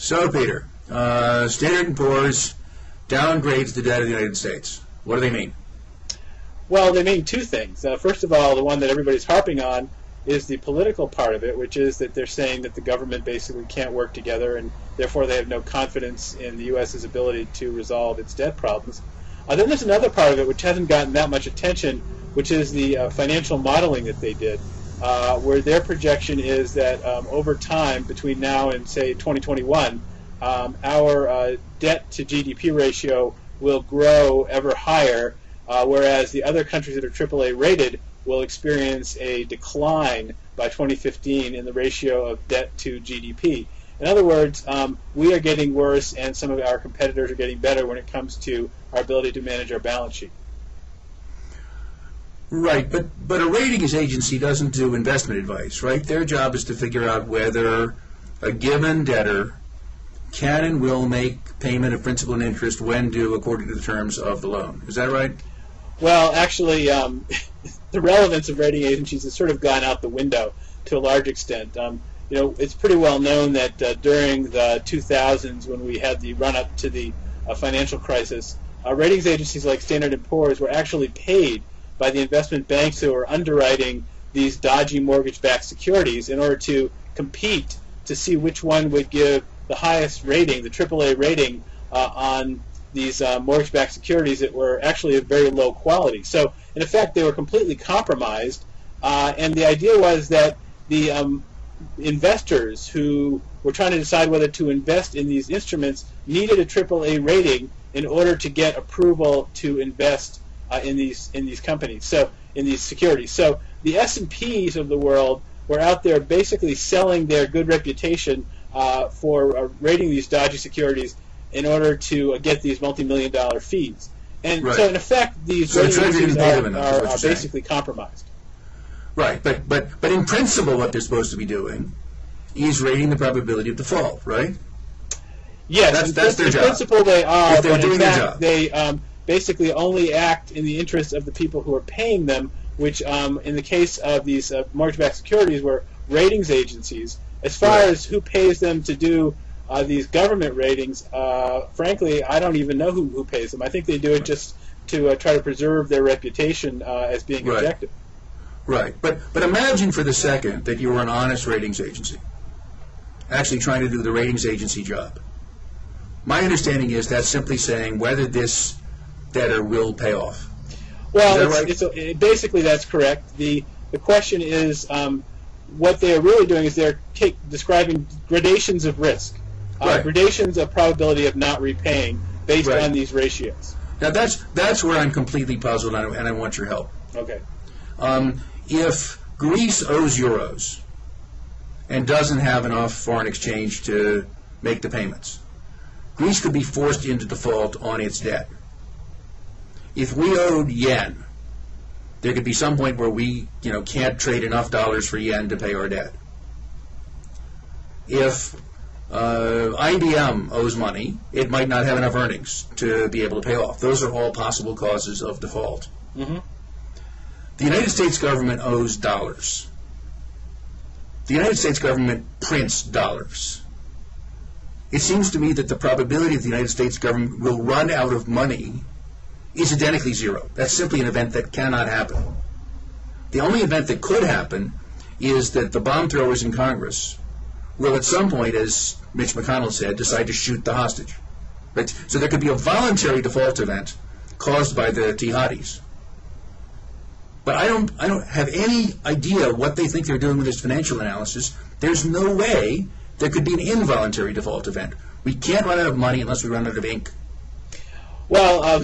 So, Peter, Standard & Poor's downgrades the debt of the United States. What do they mean? Well, they mean two things. First of all, the one that everybody's harping on is the political part of it, which is that they're saying that the government basically can't work together, and therefore they have no confidence in the U.S.'s ability to resolve its debt problems. Then there's another part of it which hasn't gotten that much attention, which is the financial modeling that they did, where their projection is that over time, between now and, say, 2021, our debt to GDP ratio will grow ever higher, whereas the other countries that are AAA rated will experience a decline by 2015 in the ratio of debt to GDP. In other words, we are getting worse, and some of our competitors are getting better when it comes to our ability to manage our balance sheet. Right, but a ratings agency doesn't do investment advice, right? Their job is to figure out whether a given debtor can and will make payment of principal and interest when due according to the terms of the loan. Is that right? Well, actually, the relevance of rating agencies has sort of gone out the window to a large extent. It's pretty well known that during the 2000s, when we had the run-up to the financial crisis, ratings agencies like Standard & Poor's were actually paid by the investment banks who are underwriting these dodgy mortgage-backed securities in order to compete to see which one would give the highest rating, the AAA rating, on these mortgage-backed securities that were actually of very low quality. So, in effect, they were completely compromised, and the idea was that the investors who were trying to decide whether to invest in these instruments needed a AAA rating in order to get approval to invest in these companies, so in these securities. So the S&Ps of the world were out there basically selling their good reputation for rating these dodgy securities in order to get these multi-million-dollar fees. And right. So in effect, these rating agencies are basically compromised. Right, but in principle, what they're supposed to be doing is rating the probability of default, right? Yes, that's their job. In principle, they are, if they're but doing in their fact, job. They basically only act in the interest of the people who are paying them, which in the case of these mortgage-backed securities were ratings agencies. As far right. as who pays them to do these government ratings, frankly, I don't even know who pays them. I think they do it just to try to preserve their reputation as being right. objective. Right, but imagine for the second that you were an honest ratings agency, actually trying to do the ratings agency job. My understanding is that's simply saying whether this debtor will pay off. Well, right? Basically that's correct. The question is what they are really doing is they're describing gradations of risk, right. gradations of probability of not repaying based right. on these ratios. Now that's where I'm completely puzzled, and I want your help. Okay. If Greece owes euros and doesn't have enough foreign exchange to make the payments, Greece could be forced into default on its debt. If we owed yen, there could be some point where we can't trade enough dollars for yen to pay our debt. If IBM owes money, it might not have enough earnings to be able to pay off. Those are all possible causes of default. Mm-hmm. The United States government owes dollars. The United States government prints dollars. It seems to me that the probability that the United States government will run out of money is identically zero. That's simply an event that cannot happen. The only event that could happen is that the bomb throwers in Congress will at some point, as Mitch McConnell said, decide to shoot the hostage. Right? So there could be a voluntary default event caused by the jihadis. But I don't have any idea what they think they're doing with this financial analysis. There's no way there could be an involuntary default event. We can't run out of money unless we run out of ink. Well,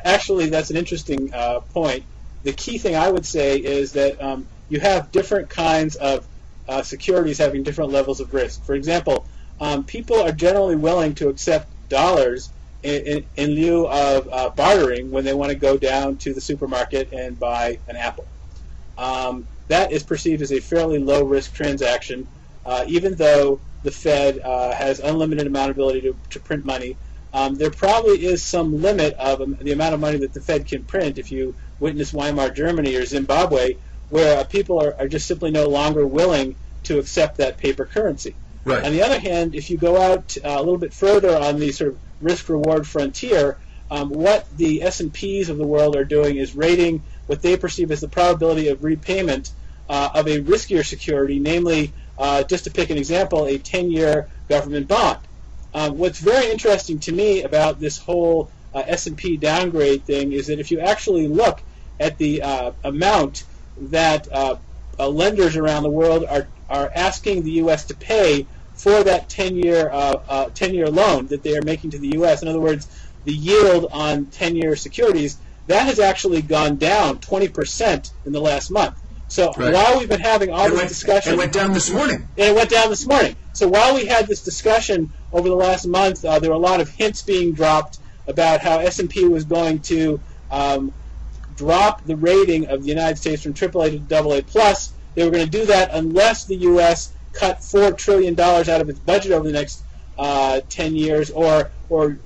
actually, that's an interesting point. The key thing I would say is that you have different kinds of securities having different levels of risk. For example, people are generally willing to accept dollars in lieu of bartering when they want to go down to the supermarket and buy an apple. That is perceived as a fairly low-risk transaction, even though the Fed has unlimited amount of ability to print money. There probably is some limit of the amount of money that the Fed can print if you witness Weimar Germany or Zimbabwe, where people are just simply no longer willing to accept that paper currency. Right. On the other hand, if you go out a little bit further on the sort of risk-reward frontier, what the S&Ps of the world are doing is rating what they perceive as the probability of repayment of a riskier security, namely, just to pick an example, a 10-year government bond. What's very interesting to me about this whole S&P downgrade thing is that if you actually look at the amount that lenders around the world are asking the U.S. to pay for that 10-year loan that they are making to the U.S., in other words, the yield on 10-year securities, that has actually gone down 20% in the last month. So right. While we've been having all this discussion... It went down this morning. It went down this morning. So while we had this discussion over the last month, there were a lot of hints being dropped about how S&P was going to drop the rating of the United States from AAA to AA+. They were going to do that unless the U.S. cut $4 trillion out of its budget over the next 10 years or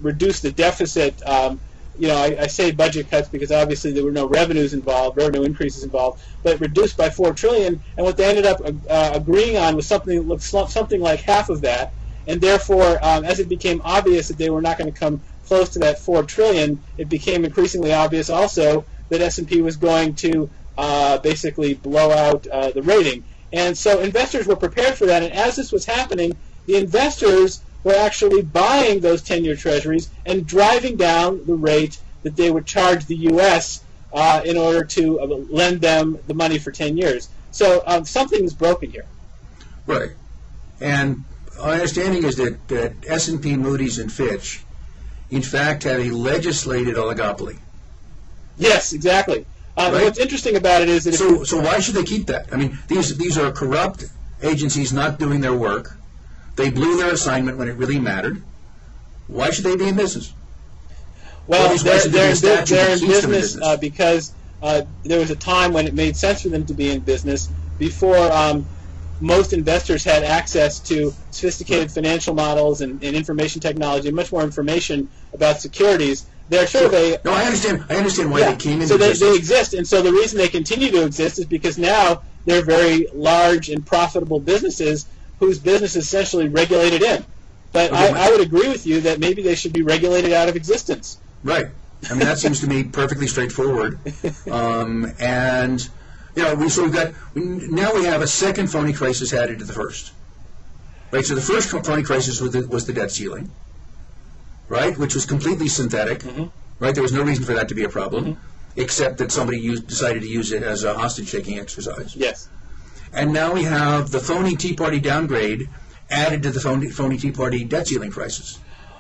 reduce the deficit. I say budget cuts because obviously there were no revenues involved, revenue increases involved, but reduced by $4 trillion. And what they ended up agreeing on was something that looked something like half of that. And therefore, as it became obvious that they were not going to come close to that $4 trillion, it became increasingly obvious also that S&P was going to basically blow out the rating. And so investors were prepared for that. And as this was happening, the investors were actually buying those 10-year treasuries and driving down the rate that they would charge the U.S. In order to lend them the money for 10 years. So something's broken here. Right. And our understanding is that S&P, Moody's, and Fitch, in fact, have a legislated oligopoly. Yes, exactly. Right? What's interesting about it is that so why should they keep that? I mean, these are corrupt agencies not doing their work. They blew their assignment when it really mattered. Why should they be in business? Well, they're in business because there was a time when it made sense for them to be in business before most investors had access to sophisticated financial models and information technology and much more information about securities. They're sort of a... No, I understand why they came into so business. They exist, and so the reason they continue to exist is because now they're very large and profitable businesses whose business is essentially regulated in. But okay, I would agree with you that maybe they should be regulated out of existence. Right. I mean, that seems to me perfectly straightforward. And, now we have a second phony crisis added to the first. Right, so the first phony crisis was the debt ceiling, right, which was completely synthetic. Mm-hmm. Right, there was no reason for that to be a problem, mm-hmm. except that somebody decided to use it as a hostage-taking exercise. Yes. And now we have the phony Tea Party downgrade added to the phony Tea Party debt ceiling crisis.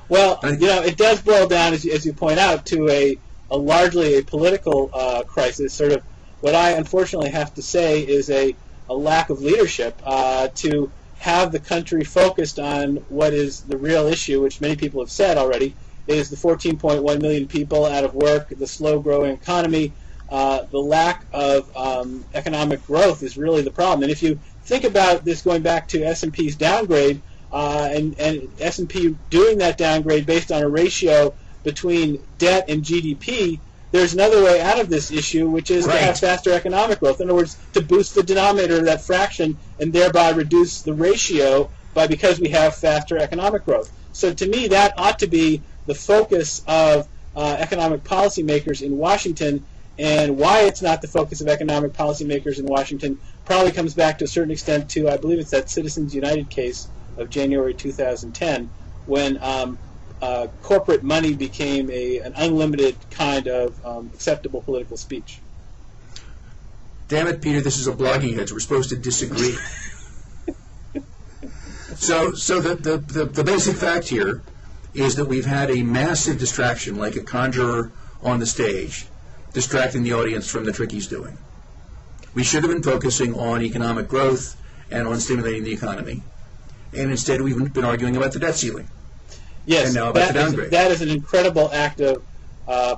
Well, it does boil down, as you point out, to a largely a political crisis. Sort of what I unfortunately have to say is a lack of leadership to have the country focused on what is the real issue, which many people have said already, is the 14.1 million people out of work, the slow-growing economy. The lack of economic growth is really the problem. And if you think about this going back to S&P's downgrade, and S&P doing that downgrade based on a ratio between debt and GDP, there's another way out of this issue, which is to have faster economic growth. In other words, to boost the denominator of that fraction and thereby reduce the ratio because we have faster economic growth. So to me, that ought to be the focus of economic policymakers in Washington. And why it's not the focus of economic policymakers in Washington probably comes back to a certain extent to, I believe it's that Citizens United case of January 2010, when corporate money became an unlimited kind of acceptable political speech. Damn it, Peter, this is a blogging heads. We're supposed to disagree. So the basic fact here is that we've had a massive distraction, like a conjurer on the stage, distracting the audience from the trick he's doing. We should have been focusing on economic growth and on stimulating the economy. And instead we've been arguing about the debt ceiling. Yes, and now about the downgrade. That is an incredible act of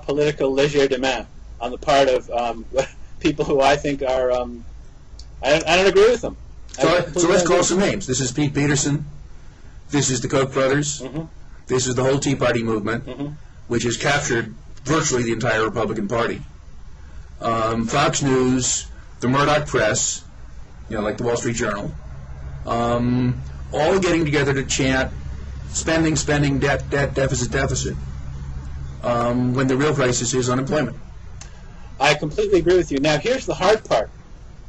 political legerdemain on the part of people who I think are... I don't agree with them. So let's call some names. This is Pete Peterson. This is the Koch brothers. Mm-hmm. This is the whole Tea Party movement, mm-hmm. which has captured virtually the entire Republican Party. Fox News, the Murdoch press, like the Wall Street Journal, all getting together to chant spending, spending, debt, debt, deficit, deficit, when the real crisis is unemployment. I completely agree with you. Now, here's the hard part.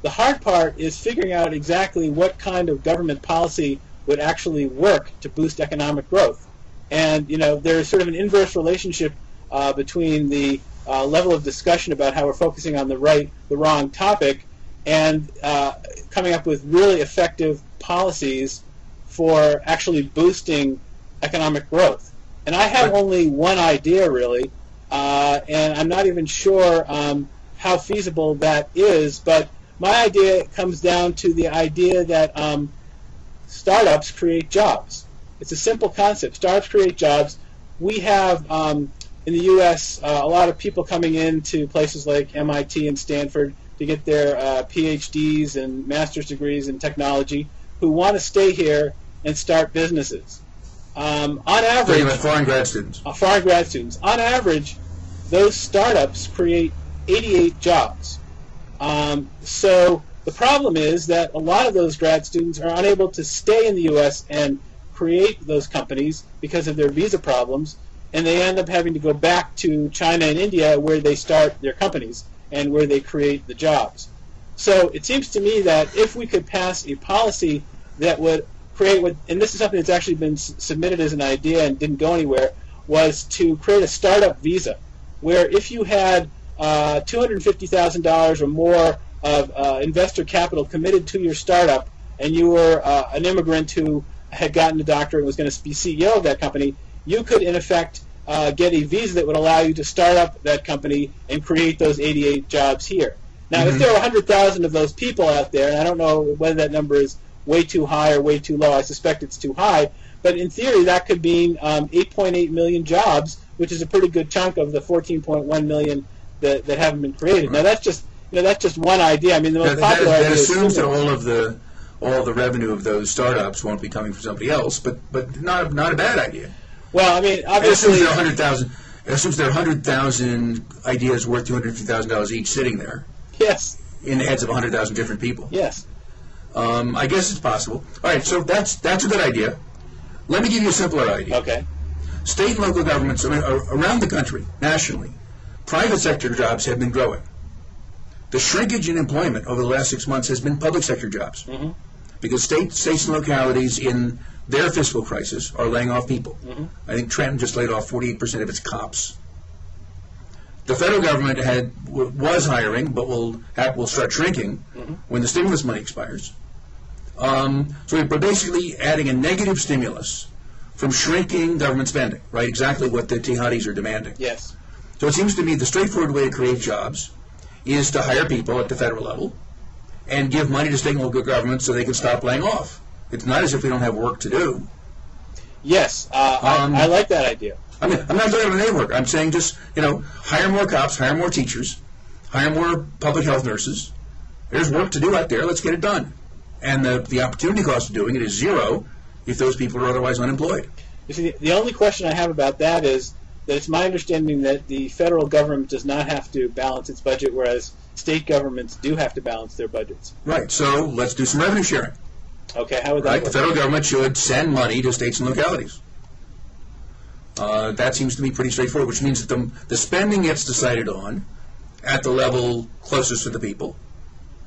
The hard part is figuring out exactly what kind of government policy would actually work to boost economic growth. And, there's sort of an inverse relationship between the level of discussion about how we're focusing on the wrong topic and coming up with really effective policies for actually boosting economic growth. And I have only one idea, really, and I'm not even sure how feasible that is, but my idea comes down to the idea that startups create jobs. It's a simple concept. Startups create jobs. We have, in the U.S., a lot of people coming into places like MIT and Stanford to get their PhDs and master's degrees in technology who want to stay here and start businesses. On average, foreign grad students. Foreign grad students. On average, those startups create 88 jobs. So the problem is that a lot of those grad students are unable to stay in the U.S. and create those companies because of their visa problems, and they end up having to go back to China and India where they start their companies and where they create the jobs. So it seems to me that if we could pass a policy that would create what, and this is something that's actually been submitted as an idea and didn't go anywhere, was to create a startup visa, where if you had $250,000 or more of investor capital committed to your startup, and you were an immigrant who had gotten a doctorate and was going to be CEO of that company, you could, in effect, get a visa that would allow you to start up that company and create those 88 jobs here. Now, if there are 100,000 of those people out there, and I don't know whether that number is way too high or way too low, I suspect it's too high, but in theory that could mean 8.8 million jobs, which is a pretty good chunk of the 14.1 million that haven't been created. Now, that's just one idea. I mean, the most popular idea assumes that is all of the revenue of those startups won't be coming from somebody else, but not a bad idea. Well, I mean, obviously, it assumes there are 100,000 ideas worth $250,000 each sitting there. Yes. In the heads of 100,000 different people. Yes. I guess it's possible. All right, so that's a good idea. Let me give you a simpler idea. Okay. State and local governments around the country, nationally, private sector jobs have been growing. The shrinkage in employment over the last 6 months has been public sector jobs. Mm-hmm. Because states and localities in their fiscal crisis are laying off people. Mm-hmm. I think Trenton just laid off 48% of its cops. The federal government was hiring, but will start shrinking when the stimulus money expires. So we're basically adding a negative stimulus from shrinking government spending, right? Exactly what the jihadis are demanding. Yes. So it seems to me the straightforward way to create jobs is to hire people at the federal level and give money to state and local governments so they can stop laying off. It's not as if we don't have work to do. Yes, I like that idea. I mean, I'm not talking about any work. I'm saying just, hire more cops, hire more teachers, hire more public health nurses. There's work to do out there. Let's get it done. And the opportunity cost of doing it is zero if those people are otherwise unemployed. You see, the only question I have about that is that it's my understanding that the federal government does not have to balance its budget, whereas state governments do have to balance their budgets. Right. So let's do some revenue sharing. Okay, how would that work? The federal government should send money to states and localities. That seems to be pretty straightforward, which means that the spending gets decided on at the level closest to the people.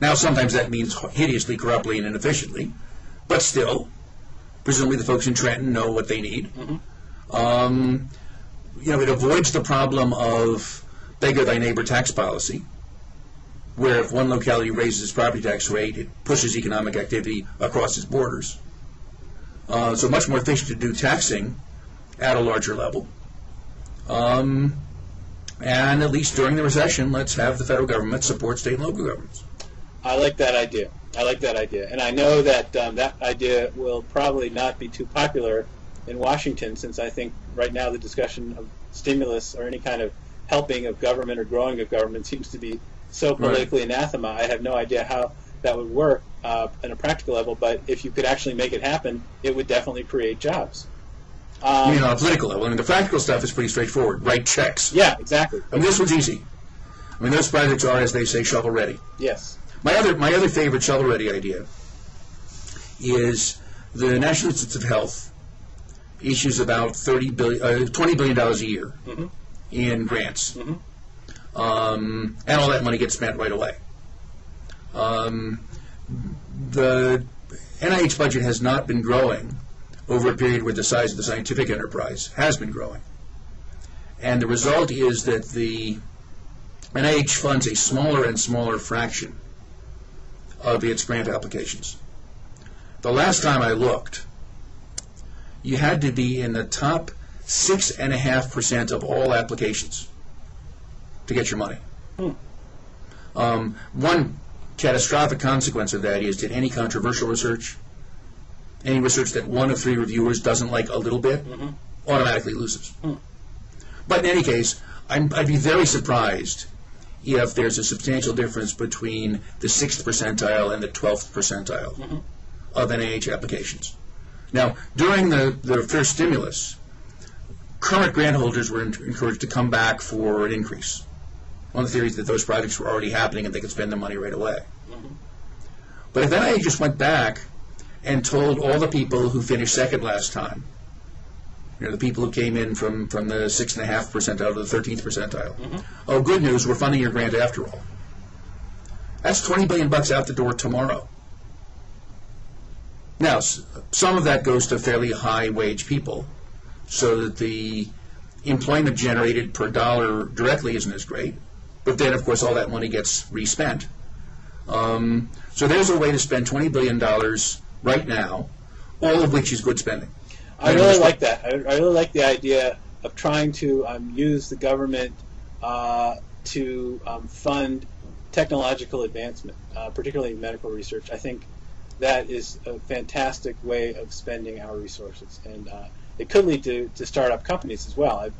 Now, sometimes that means hideously, corruptly, and inefficiently, but still, presumably the folks in Trenton know what they need. Mm-hmm. It avoids the problem of beggar thy neighbor tax policy, where if one locality raises its property tax rate, it pushes economic activity across its borders. So much more efficient to do taxing at a larger level. And at least during the recession, let's have the federal government support state and local governments. I like that idea. And I know that that idea will probably not be too popular in Washington, since I think right now the discussion of stimulus or any kind of helping of government or growing of government seems to be so politically anathema. I have no idea how that would work on a practical level, but if you could actually make it happen, it would definitely create jobs. You mean on a political level? I mean, the practical stuff is pretty straightforward. Write checks. Yeah, exactly. I mean, this one's easy. I mean, those projects are, as they say, shovel-ready. Yes. My other favorite shovel-ready idea is The National Institutes of Health issues about $20 billion a year in grants. And all that money gets spent right away. The NIH budget has not been growing over a period where the size of the scientific enterprise has been growing. And the result is that the NIH funds a smaller and smaller fraction of its grant applications. The last time I looked, you had to be in the top 6.5% of all applications to get your money. One catastrophic consequence of that is that any controversial research, any research that one of 3 reviewers doesn't like a little bit, automatically loses. But in any case, I'd be very surprised if there's a substantial difference between the 6th percentile and the 12th percentile of NIH applications. Now, during the first stimulus, current grant holders were encouraged to come back for an increase on the theory that those projects were already happening and they could spend the money right away. But if NIH just went back and told all the people who finished second last time, the people who came in from the 6.5 percentile to the 13th percentile, oh, good news, we're funding your grant after all. That's $20 billion out the door tomorrow. Now, some of that goes to fairly high-wage people, so that the employment generated per dollar directly isn't as great. But then, of course, all that money gets respent. So there's a way to spend $20 billion right now, all of which is good spending. I really like that. I really like the idea of trying to use the government to fund technological advancement, particularly medical research. I think that is a fantastic way of spending our resources, and it could lead to startup companies as well.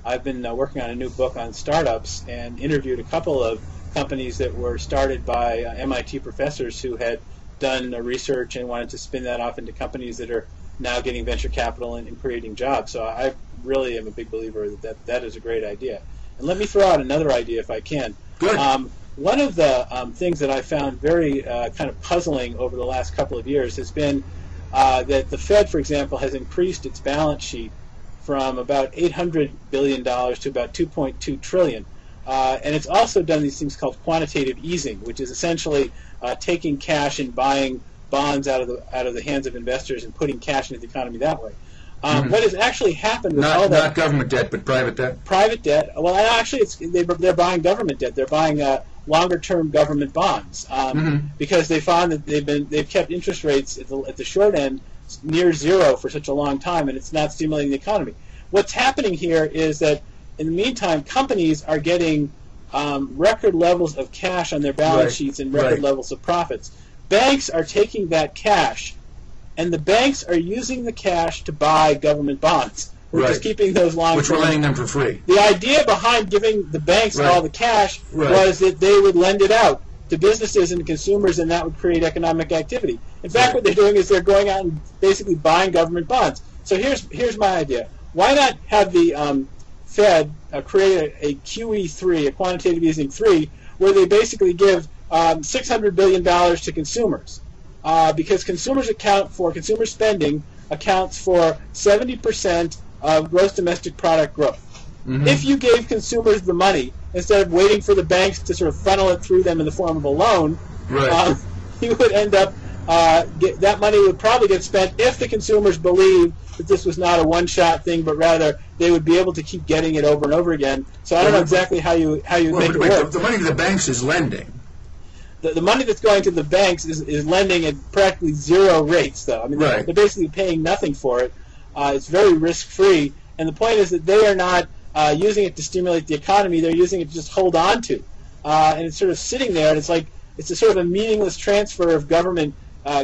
I've been working on a new book on startups and interviewed a couple of companies that were started by MIT professors who had done research and wanted to spin that off into companies that are now getting venture capital and creating jobs. So I really am a big believer that is a great idea. And let me throw out another idea if I can. Good. One of the things that I found very kind of puzzling over the last couple of years has been that the Fed, for example, has increased its balance sheet from about $800 billion to about $2.2 trillion. And it's also done these things called quantitative easing, which is essentially taking cash and buying bonds out of the hands of investors and putting cash into the economy that way. What has actually happened with all that? Not government debt, but private debt. Private debt. Well, actually, they're buying government debt. They're buying longer-term government bonds because they found that they've kept interest rates at the short end near zero for such a long time, and it's not stimulating the economy. What's happening here is that in the meantime, companies are getting record levels of cash on their balance sheets and record levels of profits. Banks are taking that cash, and the banks are using the cash to buy government bonds. We're just keeping those long. Which we're lending them for free. The idea behind giving the banks all the cash was that they would lend it out to businesses and consumers, and that would create economic activity. In fact, what they're doing is they're going out and basically buying government bonds. So here's my idea. Why not have the Fed create a QE3, a quantitative easing 3, where they basically give $600 billion to consumers, because consumer spending accounts for 70% of gross domestic product growth. If you gave consumers the money instead of waiting for the banks to sort of funnel it through them in the form of a loan, you would end up that money would probably get spent if the consumers believed that this was not a one-shot thing, but rather they would be able to keep getting it over and over again. So I don't know exactly how you make it work. The money to the banks is lending. The money that's going to the banks is lending at practically zero rates, though. I mean, they're basically paying nothing for it. It's very risk-free, and the point is that they are not using it to stimulate the economy. They're using it to just hold on to, and it's sort of sitting there, and it's a sort of a meaningless transfer of government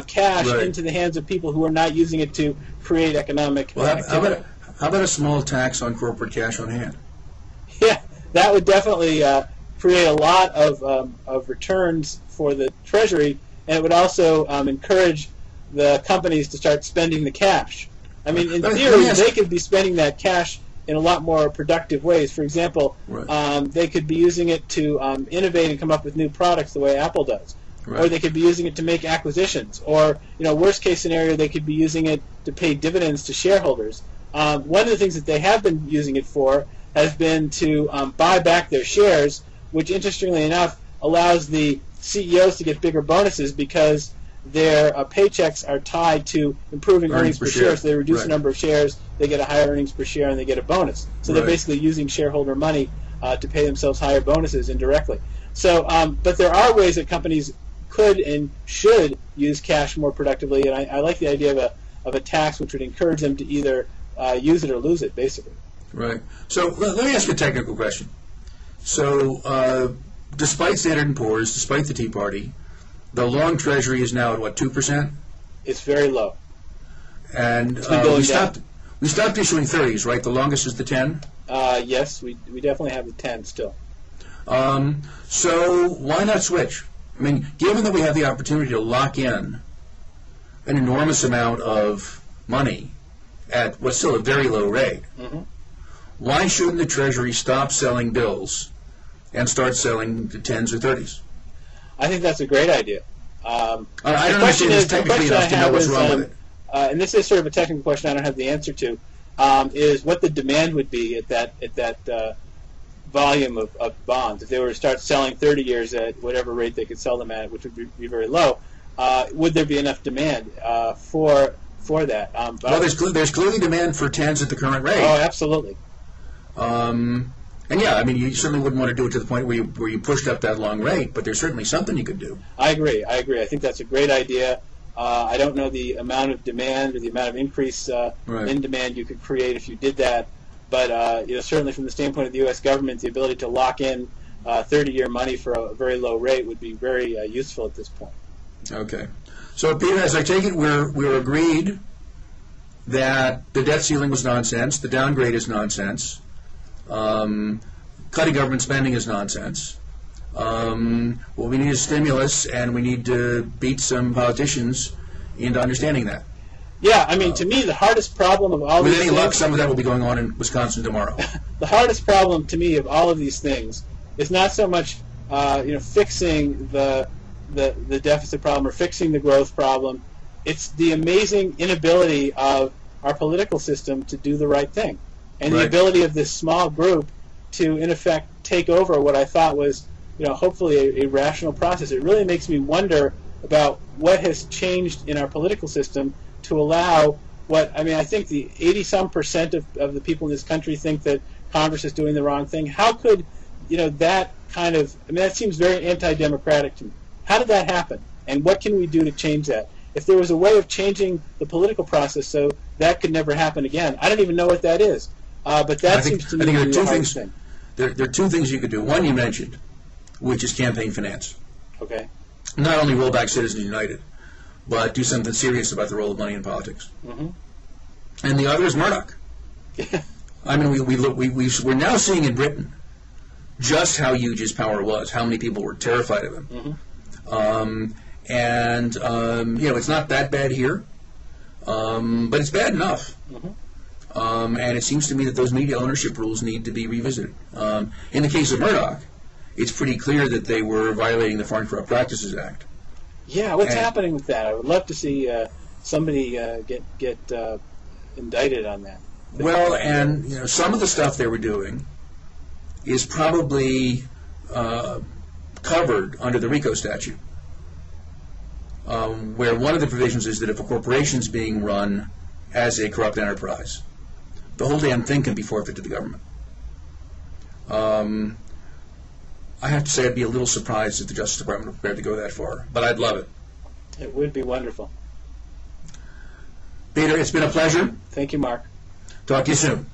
cash into the hands of people who are not using it to create economic activity. How about a small tax on corporate cash on hand? Yeah, that would definitely create a lot of returns for the Treasury, and it would also encourage the companies to start spending the cash. I mean, in theory, they could be spending that cash in a lot more productive ways. For example, they could be using it to innovate and come up with new products the way Apple does. or they could be using it to make acquisitions, or worst case scenario, they could be using it to pay dividends to shareholders. One of the things that they have been using it for has been to buy back their shares, which interestingly enough allows the CEOs to get bigger bonuses because their paychecks are tied to improving earnings per share. So they reduce the number of shares, they get a higher earnings per share, and they get a bonus. So they're basically using shareholder money to pay themselves higher bonuses indirectly. So, but there are ways that companies could and should use cash more productively, and I like the idea of a tax which would encourage them to either use it or lose it, basically. Right. So let me ask you a technical question. So despite Standard & Poor's, despite the Tea Party, the long Treasury is now at what, 2%? It's very low. And we stopped issuing 30s, right? The longest is the 10? Yes, we definitely have the 10 still. So why not switch? I mean, given that we have the opportunity to lock in an enormous amount of money at what's still a very low rate, why shouldn't the Treasury stop selling bills and start selling the 10s or 30s? I think that's a great idea. I don't understand this technically enough to know what's wrong with it. And this is sort of a technical question I don't have the answer to, is what the demand would be at that volume of bonds. If they were to start selling 30 years at whatever rate they could sell them at, which would be very low, would there be enough demand for that? Well, there's clearly demand for 10s at the current rate. Oh, absolutely. And yeah, I mean, you certainly wouldn't want to do it to the point where you pushed up that long rate, but there's certainly something you could do. I agree. I think that's a great idea. I don't know the amount of demand or the amount of increase in demand you could create if you did that, but certainly from the standpoint of the U.S. government, the ability to lock in 30-year money for a very low rate would be very useful at this point. Okay. So, Peter, as I take it, we're agreed that the debt ceiling was nonsense, the downgrade is nonsense, cutting government spending is nonsense. What we need is stimulus, and we need to beat some politicians into understanding that. Yeah, I mean, to me, the hardest problem of all these things... With any luck, some of that will be going on in Wisconsin tomorrow. The hardest problem, to me, of all of these things is not so much, fixing the deficit problem or fixing the growth problem. It's the amazing inability of our political system to do the right thing. And the ability of this small group to, in effect, take over what I thought was, hopefully a rational process. It really makes me wonder about what has changed in our political system to allow I think the 80-some% of the people in this country think that Congress is doing the wrong thing. How could, that kind of, that seems very anti-democratic to me. How did that happen? And what can we do to change that? If there was a way of changing the political process so that could never happen again, I don't even know what that is. But that seems to me to be the hardest thing. There are two things you could do. One you mentioned, which is campaign finance. Okay. Not only roll back Citizens United, but do something serious about the role of money in politics. And the other is Murdoch. I mean, we're now seeing in Britain just how huge his power was, how many people were terrified of him. It's not that bad here, but it's bad enough. And it seems to me that those media ownership rules need to be revisited. In the case of Murdoch, it's pretty clear that they were violating the Foreign Corrupt Practices Act. Yeah, what's happening with that? I would love to see somebody get indicted on that. Well, and some of the stuff they were doing is probably covered under the RICO statute, where one of the provisions is that if a corporation is being run as a corrupt enterprise, the whole damn thing can be forfeited to the government. I have to say I'd be a little surprised if the Justice Department were prepared to go that far, but I'd love it. It would be wonderful. Peter, it's been a pleasure. Thank you, Mark. Talk to you soon.